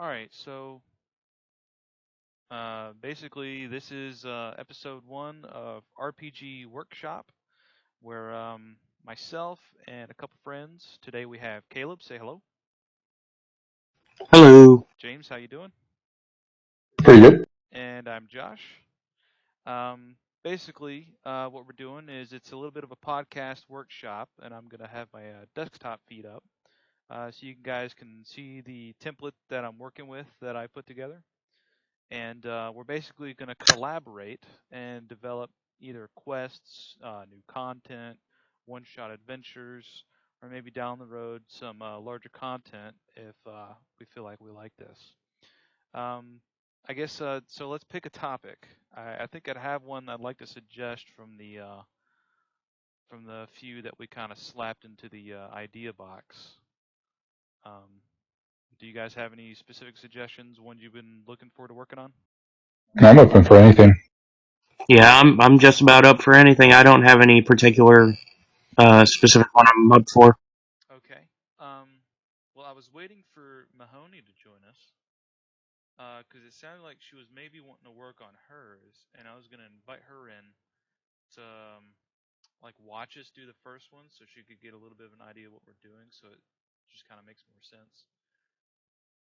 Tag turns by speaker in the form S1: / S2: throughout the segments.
S1: All right, so basically, this is episode one of RPG Workshop, where myself and a couple friends. Today we have Caleb. Say hello.
S2: Hello.
S1: James, how you doing?
S3: Pretty good.
S1: And I'm Josh. Basically, what we're doing is it's a little bit of a podcast workshop, and I'm gonna have my desktop feed up, so you guys can see the template that I'm working with that I put together. And we're basically going to collaborate and develop either quests, new content, one-shot adventures, or maybe down the road some larger content if we feel like we like this. Um, I guess so. Let's pick a topic. I think I'd have one I'd like to suggest from the few that we kind of slapped into the idea box. Um, do you guys have any specific suggestions? Ones you've been looking forward to working on?
S3: I'm open for anything.
S2: Yeah, I'm just about up for anything. I don't have any particular specific one I'm up for.
S1: Okay. Well, I was waiting for Mahoney to join us because it sounded like she was maybe wanting to work on hers, and I was going to invite her in to like watch us do the first one, so she could get a little bit of an idea of what we're doing. So it just kind of makes more sense.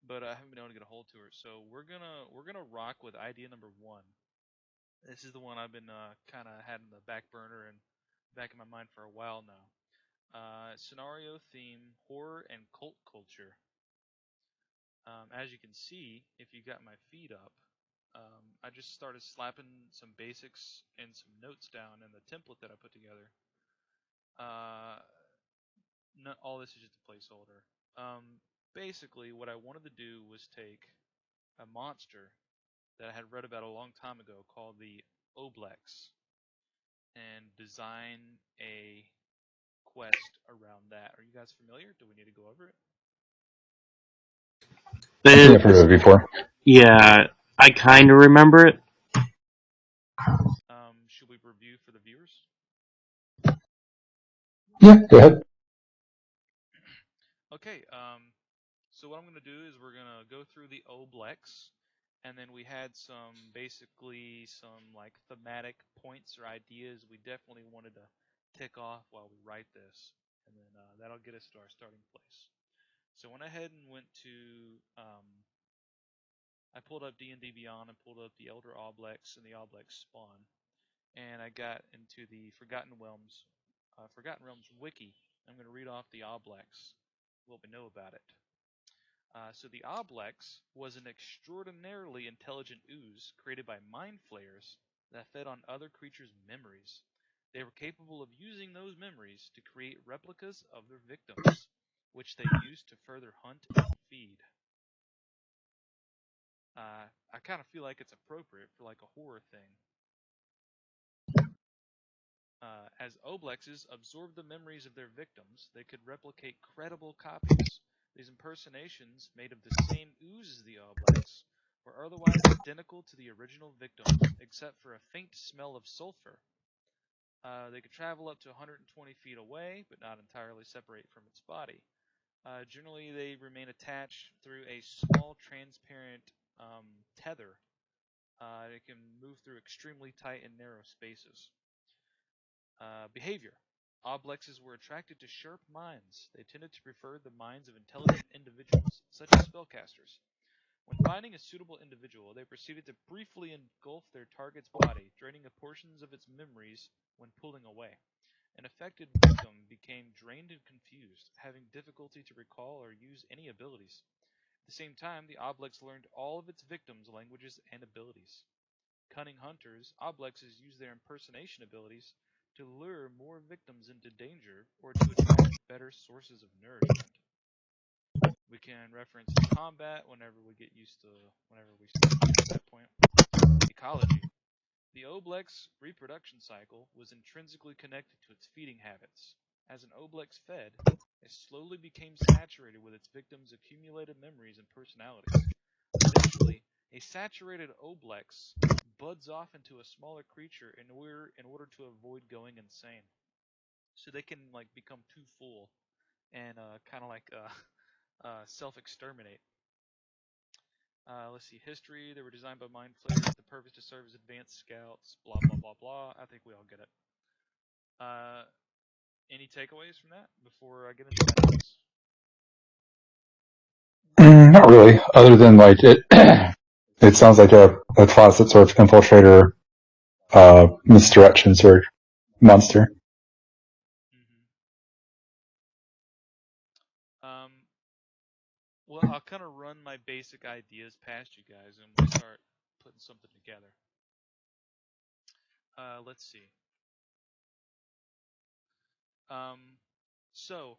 S1: But I haven't been able to get a hold to her, so we're gonna rock with idea number one. This is the one I've been kind of had in the back burner and back in my mind for a while now. Scenario theme horror and cult culture. As you can see, if you got my feed up, I just started slapping some basics and some notes down in the template that I put together. Uh, all this is just a placeholder. Basically, what I wanted to do was take a monster that I had read about a long time ago called the Oblex and design a quest around that. Are you guys familiar? Do we need to go over it?
S3: I think I've heard of it before.
S2: Yeah, I kind of remember it.
S1: Should we review for the viewers?
S3: Yeah, go ahead.
S1: Okay, so what I'm going to do is we're going to go through the Oblex, and then we had basically some like thematic points or ideas we definitely wanted to tick off while we write this, and then that'll get us to our starting place. So I went ahead and went to, I pulled up D&D Beyond and pulled up the Elder Oblex and the Oblex Spawn, and I got into the Forgotten Realms Wiki. I'm going to read off the Oblex, what we know about it. So the Oblex was an extraordinarily intelligent ooze created by mind flayers that fed on other creatures' memories. They were capable of using those memories to create replicas of their victims, which they used to further hunt and feed. I kind of feel like it's appropriate for like a horror thing. As Oblexes absorbed the memories of their victims, they could replicate credible copies. These impersonations, made of the same ooze as the Oblex, were otherwise identical to the original victims, except for a faint smell of sulfur. They could travel up to 120 feet away, but not entirely separate from its body. Generally, they remain attached through a small transparent tether. They can move through extremely tight and narrow spaces. Behavior. Oblexes were attracted to sharp minds. They tended to prefer the minds of intelligent individuals, such as spellcasters. When finding a suitable individual, they proceeded to briefly engulf their target's body, draining portions of its memories when pulling away. An affected victim became drained and confused, having difficulty to recall or use any abilities. At the same time, the Oblex learned all of its victims' languages and abilities. Cunning hunters, Oblexes use their impersonation abilities to lure more victims into danger or to attract better sources of nourishment. We can reference combat whenever we start getting to that point. Ecology. The Oblex reproduction cycle was intrinsically connected to its feeding habits. As an Oblex fed, it slowly became saturated with its victims' accumulated memories and personalities. Eventually, a saturated Oblex buds off into a smaller creature in order to avoid going insane. So they can like become too full and kind of like self-exterminate. Let's see, history. They were designed by mind flayers with the purpose to serve as advanced scouts. Blah blah blah blah. I think we all get it. Any takeaways from that before I get into my notes?
S3: Not really, other than like it. It sounds like a class that sort of infiltrator, misdirection sort of monster.
S1: Mm-hmm. Well, I'll kind of run my basic ideas past you guys, and we'll start putting something together. Let's see. So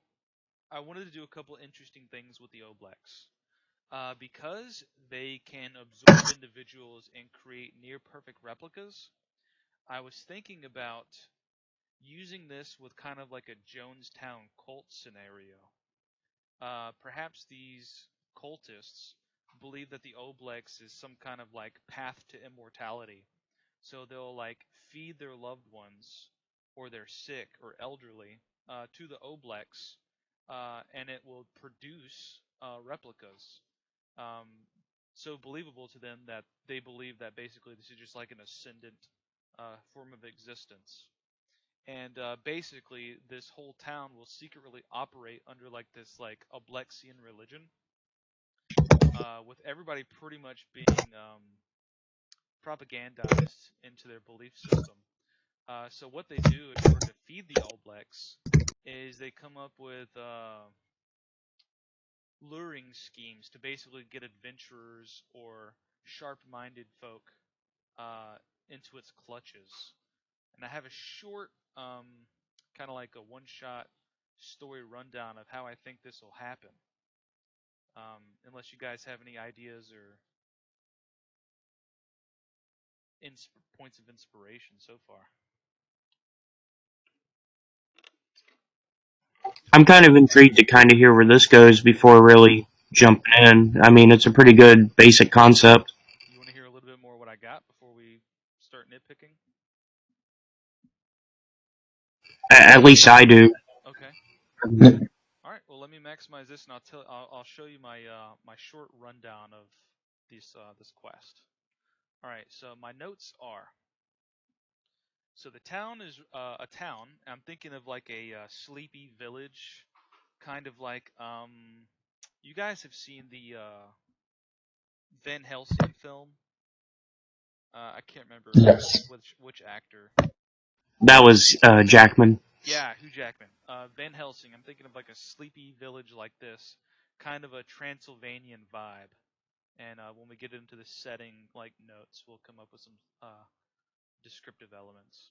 S1: I wanted to do a couple interesting things with the Oblahcos. Because they can absorb individuals and create near-perfect replicas, I was thinking about using this with kind of like a Jonestown cult scenario. Perhaps these cultists believe that the Oblahcos is some kind of like path to immortality. So they'll like feed their loved ones or they're sick or elderly to the Oblahcos, and it will produce replicas. Um, so believable to them that they believe that basically this is just like an ascendant form of existence. And basically, this whole town will secretly operate under like this like Oblexian religion, with everybody pretty much being propagandized into their belief system. So what they do in order to feed the Oblahcos is they come up with luring schemes to basically get adventurers or sharp-minded folk into its clutches. And I have a short, kind of like a one-shot story rundown of how I think this will happen. Unless you guys have any ideas or points of inspiration so far.
S2: I'm kind of intrigued to kind of hear where this goes before really jumping in. I mean, it's a pretty good basic concept.
S1: You want to hear a little bit more what I got before we start nitpicking?
S2: At least I do.
S1: Okay. All right. Well, let me maximize this, and I'll show you my my short rundown of this quest. All right. So my notes are. So the town is a town. I'm thinking of like a sleepy village, kind of like you guys have seen the Van Helsing film. I can't remember
S3: Yes.
S1: which actor.
S2: That was Jackman.
S1: Yeah, Hugh Jackman. Van Helsing. I'm thinking of like a sleepy village like this, kind of a Transylvanian vibe. And when we get into the setting, like notes, we'll come up with some descriptive elements.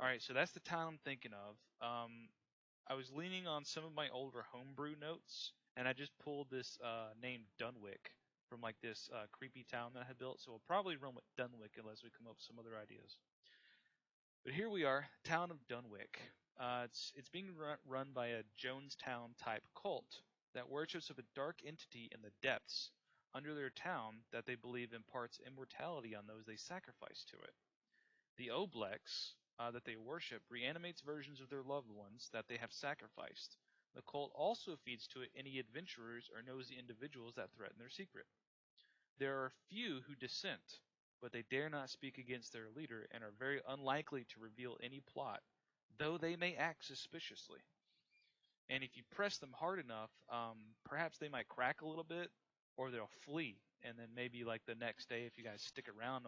S1: All right, so that's the town I'm thinking of. I was leaning on some of my older homebrew notes, and I just pulled this name Dunwich from like this creepy town that I had built. So we'll probably run with Dunwich unless we come up with some other ideas. But here we are, town of Dunwich. It's being run by a Jonestown type cult that worships a dark entity in the depths under their town that they believe imparts immortality on those they sacrifice to it. The Oblahcos that they worship reanimates versions of their loved ones that they have sacrificed. The cult also feeds to it any adventurers or nosy individuals that threaten their secret. There are few who dissent, but they dare not speak against their leader and are very unlikely to reveal any plot, though they may act suspiciously. And if you press them hard enough, perhaps they might crack a little bit, or they'll flee. And then maybe like the next day, if you guys stick around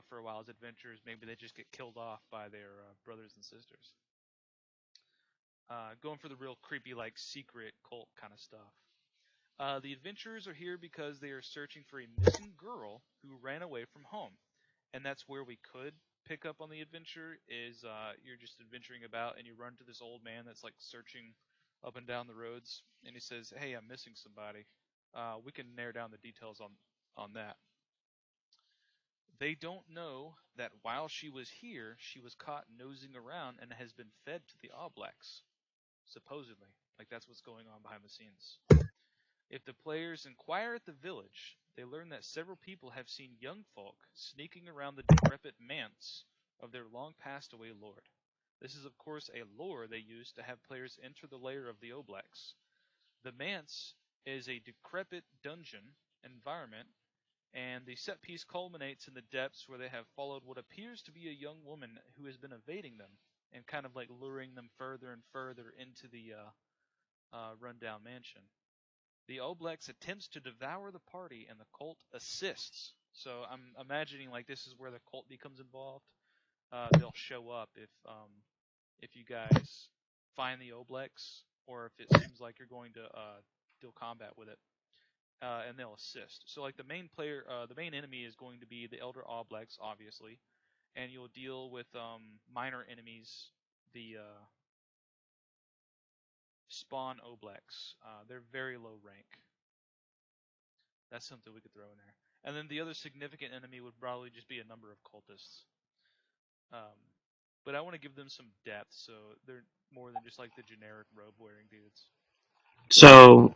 S1: for a while as adventurers, maybe they just get killed off by their brothers and sisters. Going for the real creepy, like secret cult kind of stuff. The adventurers are here because they are searching for a missing girl who ran away from home, and that's where we could pick up on the adventure. Is you're just adventuring about, and you run to this old man that's like searching up and down the roads, and he says, "Hey, I'm missing somebody." We can narrow down the details on that. They don't know that while she was here, she was caught nosing around and has been fed to the Oblahcos, supposedly. Like that's what's going on behind the scenes. If the players inquire at the village, they learn that several people have seen young folk sneaking around the decrepit manse of their long passed away lord. This is, of course, a lure they use to have players enter the lair of the Oblahcos. The manse is a decrepit dungeon environment And the set piece culminates in the depths where they have followed what appears to be a young woman who has been evading them and kind of like luring them further and further into the rundown mansion. The Oblahcos attempts to devour the party, and the cult assists. So I'm imagining like this is where the cult becomes involved. They'll show up if you guys find the Oblahcos, or if it seems like you're going to deal combat with it, and they'll assist. So like the main enemy is going to be the Elder Oblahcos, obviously, and you'll deal with minor enemies, the spawn Oblahcos. They're very low rank. That's something we could throw in there. And then the other significant enemy would probably just be a number of cultists. But I want to give them some depth, so they're more than just like the generic robe-wearing dudes.
S2: So,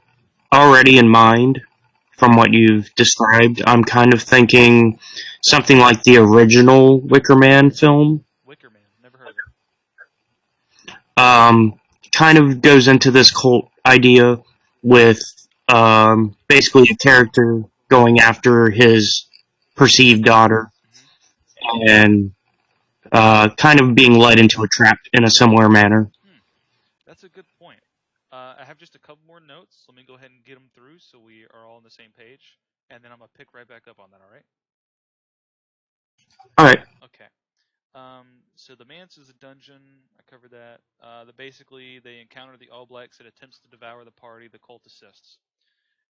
S2: already in mind, from what you've described, I'm kind of thinking something like the original Wicker Man film.
S1: Wicker Man, never heard of it.
S2: Kind of goes into this cult idea with basically a character going after his perceived daughter and kind of being led into a trap in a similar manner.
S1: That's a good point. I have just a couple more notes. Let me go ahead and get them through so we are all on the same page, and then I'm going to pick right back up on that, all right?
S2: All right.
S1: Okay. So the manse is a dungeon. I covered that. Basically, they encounter the Oblahcos that attempts to devour the party. The cult assists.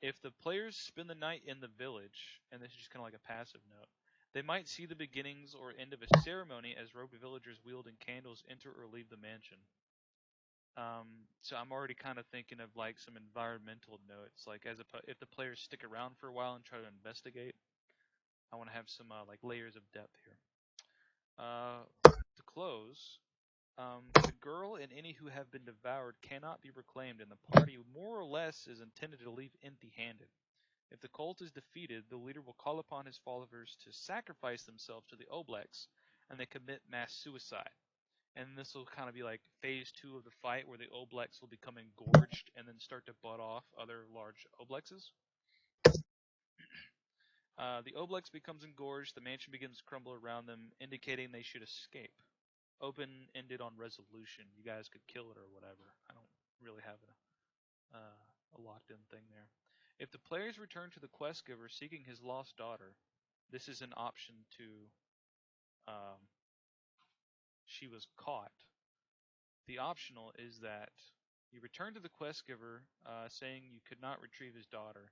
S1: If the players spend the night in the village, and this is just kind of like a passive note, they might see the beginnings or end of a ceremony as robed villagers wielding candles enter or leave the mansion. So I'm already kind of thinking of like some environmental notes, like if the players stick around for a while and try to investigate, I want to have some like layers of depth here. To close, the girl and any who have been devoured cannot be reclaimed, and the party more or less is intended to leave empty-handed. If the cult is defeated, the leader will call upon his followers to sacrifice themselves to the Oblahcos, and they commit mass suicide. And this will kind of be like phase 2 of the fight, where the Oblahcos will become engorged and then start to butt off other large Oblahcos. The Oblahcos becomes engorged, the mansion begins to crumble around them, indicating they should escape. Open-ended on resolution. You guys could kill it or whatever. I don't really have a locked-in thing there. If the players return to the quest giver seeking his lost daughter, this is an option to she was caught. The optional is that you return to the quest giver saying you could not retrieve his daughter,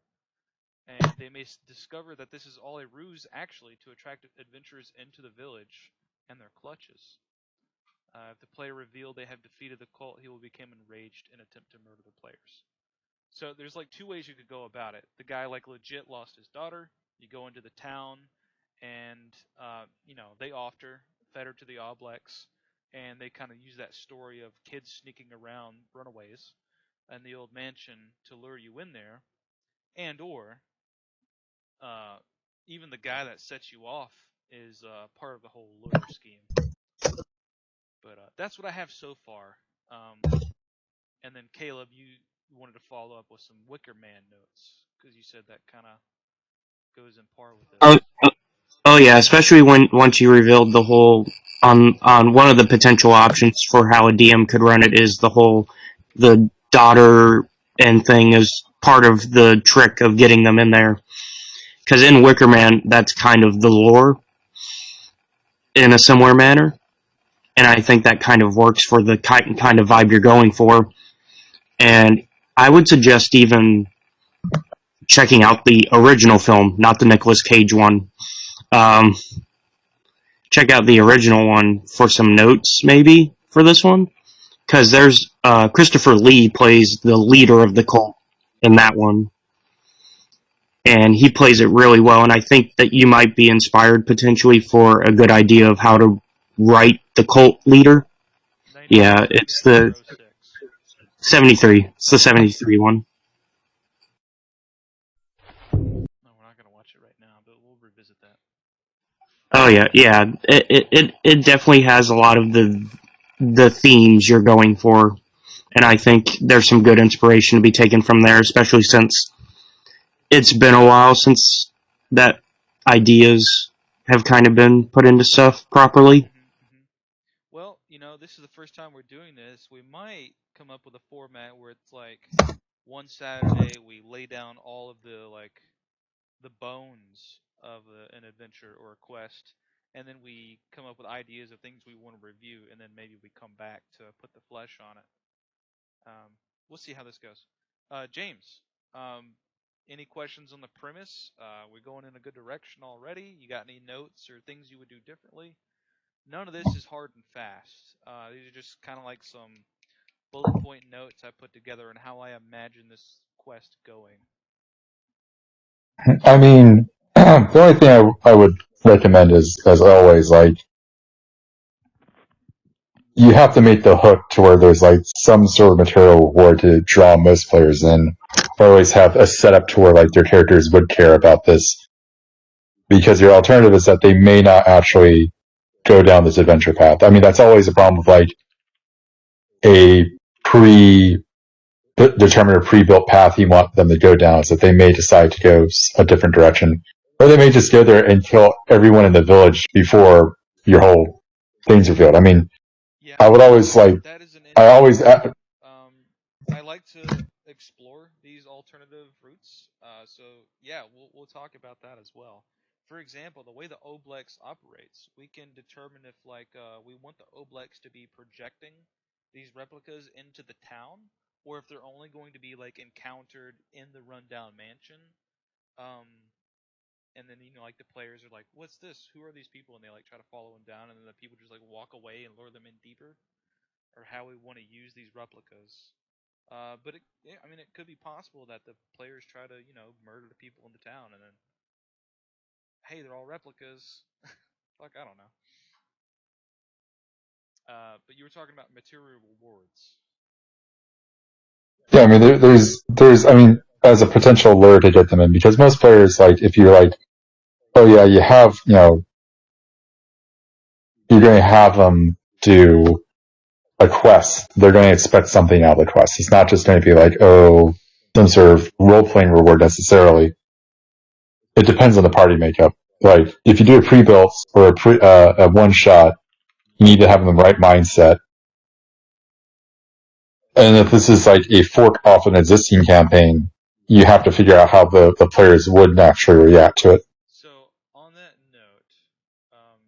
S1: and they may discover that this is all a ruse actually to attract adventurers into the village and their clutches. If the player revealed they have defeated the cult, he will become enraged and attempt to murder the players. So there's like 2 ways you could go about it. The guy like legit lost his daughter. You go into the town, and they offed her, fed her to the Oblahcos, and they kind of use that story of kids sneaking around, runaways, in the old mansion to lure you in there, and or even the guy that sets you off is part of the whole lure scheme. But that's what I have so far. And then Caleb, you wanted to follow up with some Wicker Man notes because you said that kind of goes in par with it.
S2: Oh yeah, especially once you revealed the whole on one of the potential options for how a DM could run it is the daughter and thing is part of the trick of getting them in there. Because in Wicker Man, that's kind of the lore in a similar manner, and I think that kind of works for the kind of vibe you're going for. And I would suggest even checking out the original film, not the Nicolas Cage one. Check out the original one for some notes, maybe, for this one. Because there's Christopher Lee plays the leader of the cult in that one. And he plays it really well, and I think that you might be inspired potentially for a good idea of how to write the cult leader. Yeah, it's the 73. It's the 73 one.
S1: No, we're not going to watch it right now, but we'll revisit that.
S2: Oh yeah. It definitely has a lot of the themes you're going for, and I think there's some good inspiration to be taken from there, especially since it's been a while since that ideas have kind of been put into stuff properly.
S1: Well, this is the first time we're doing this. We might come up with a format where it's like one Saturday we lay down all of the bones of an adventure or a quest, and then we come up with ideas of things we want to review, and then maybe we come back to put the flesh on it. We'll see how this goes. James, any questions on the premise? We're going in a good direction already. You got any notes or things you would do differently? None of this is hard and fast. These are just kind of like some bullet point notes I put together on how I imagine this quest going.
S3: I mean, the only thing I would recommend is, as always, like, you have to make the hook to where there's like some sort of material reward to draw most players in, or always have a setup to where like their characters would care about this. Because your alternative is that they may not actually go down this adventure path. I mean, that's always a problem with like a predetermined or pre-built path you want them to go down, is that they may decide to go a different direction. Or they may just go there and kill everyone in the village before your whole thing's revealed. I mean,
S1: Yeah,
S3: I would always like,
S1: that is an
S3: I always,
S1: I like to explore these alternative routes. So yeah, we'll talk about that as well. For example, the way the Oblex operates, we can determine if we want the Oblex to be projecting these replicas into the town, or if they're only going to be like encountered in the rundown mansion. Um, and then like the players are like, "What's this? Who are these people?" And they like try to follow them down, and then the people just like walk away and lure them in deeper, or how we want to use these replicas. But I mean, it could be possible that the players try to, murder the people in the town, and then, hey, they're all replicas. Fuck, I don't know. But you were talking about material rewards.
S3: yeah, I mean, there's, I mean, as a potential lure to get them in, because most players, like, if you're like, oh yeah, you have, you're going to have them do a quest, they're going to expect something out of the quest. It's not just going to be like, oh, some sort of role-playing reward necessarily. It depends on the party makeup. Like, if you do a pre-built or a one-shot, you need to have the right mindset. And if this is like a fork off an existing campaign, you have to figure out how the players would naturally react to it.
S1: So, on that note, um,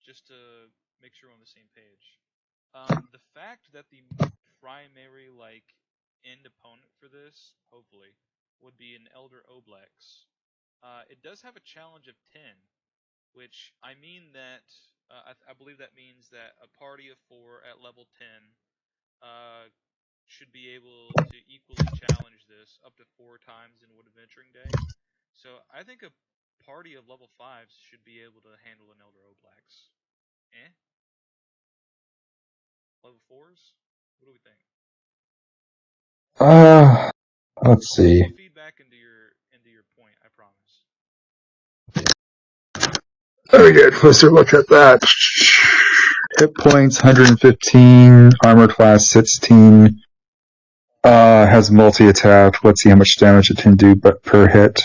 S1: just to make sure we're on the same page, the fact that the primary, end opponent for this, hopefully, would be an Elder Oblex. It does have a challenge of 10, which I mean that I believe that means that a party of 4 at level 10 uh, should be able to equally challenge this up to 4 times in Wood Adventuring Day. So I think a party of level 5s should be able to handle an Elder Oblax. Eh? Level 4s? What do we think?
S3: Uh, let's see.
S1: We'll feed back into your point, I promise.
S3: Very good. Closer look at that. Hit points 115, armor class 16. Has multi attack. Let's see how much damage it can do, but per hit.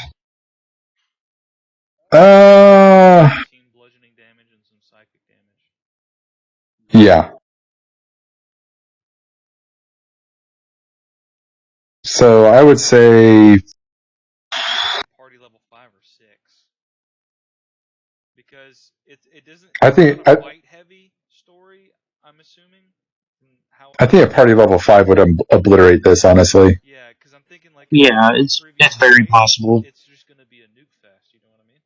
S1: 18 bludgeoning damage and some psychic damage.
S3: Yeah. So I would say
S1: Party level 5 or 6. Because it doesn't.
S3: I
S1: It's
S3: think
S1: not a fight heavy story. I'm assuming.
S3: I think a party level 5 would obliterate this, honestly.
S1: Yeah, because I'm thinking like in
S2: Yeah,
S1: the
S2: it's
S1: previous
S2: very
S1: fight,
S2: possible.
S1: it's just gonna be a nuke fest. You know what I mean?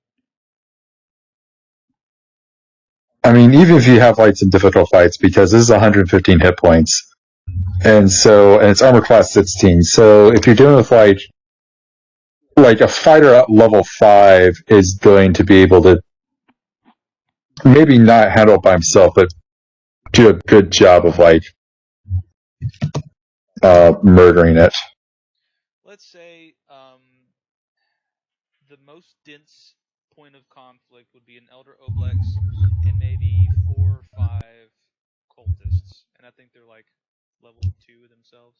S3: I mean, even if you have like some difficult fights, because this is 115 hit points, and it's armor class 16. So if you're dealing with like a fighter at level 5 is going to be able to maybe not handle it by himself, but do a good job of murdering it.
S1: Let's say the most dense point of conflict would be an Elder Oblex and maybe 4 or 5 cultists, and I think they're like level 2 themselves.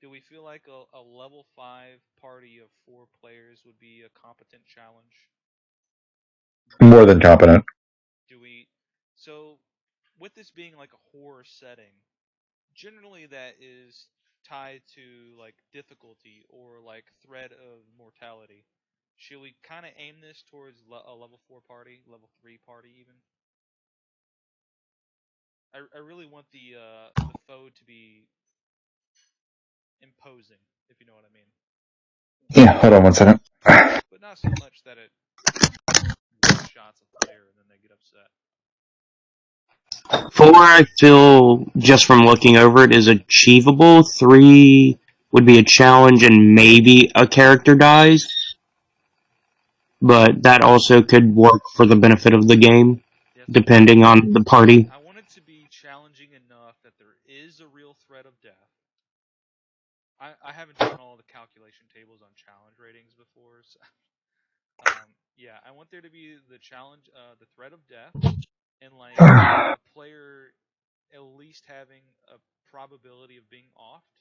S1: Do we feel like a level 5 party of 4 players would be a competent challenge?
S3: More than competent.
S1: Do we? So, with this being like a horror setting, generally that is tied to like difficulty or like threat of mortality. Should we kind of aim this towards a level 4 party, level 3 party even? I really want the foe to be imposing, if you know what I mean.
S3: Yeah, hold on one second.
S1: But not so much that it one shots a player and then they get upset.
S2: 4, I feel, just from looking over it, is achievable. 3 would be a challenge and maybe a character dies. But that also could work for the benefit of the game,
S1: Yeah,
S2: depending on the party.
S1: I want it to be challenging enough that there is a real threat of death. I haven't done all the calculation tables on challenge ratings before, so yeah, I want there to be the challenge, the threat of death, and like the player at least having a probability of being offed,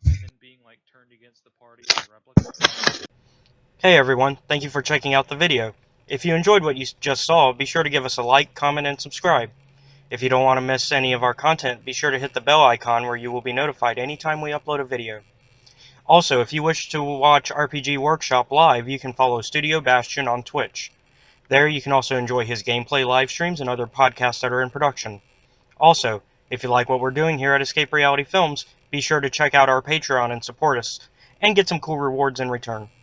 S1: and then being like turned against the party as a replica.
S4: Hey everyone, thank you for checking out the video. If you enjoyed what you just saw, be sure to give us a like, comment, and subscribe. If you don't want to miss any of our content, be sure to hit the bell icon where you will be notified anytime we upload a video. Also, if you wish to watch RPG Workshop live, you can follow Studio Bastion on Twitch. There you can also enjoy his gameplay live streams and other podcasts that are in production. Also, if you like what we're doing here at Escape Reality Films, be sure to check out our Patreon and support us, and get some cool rewards in return.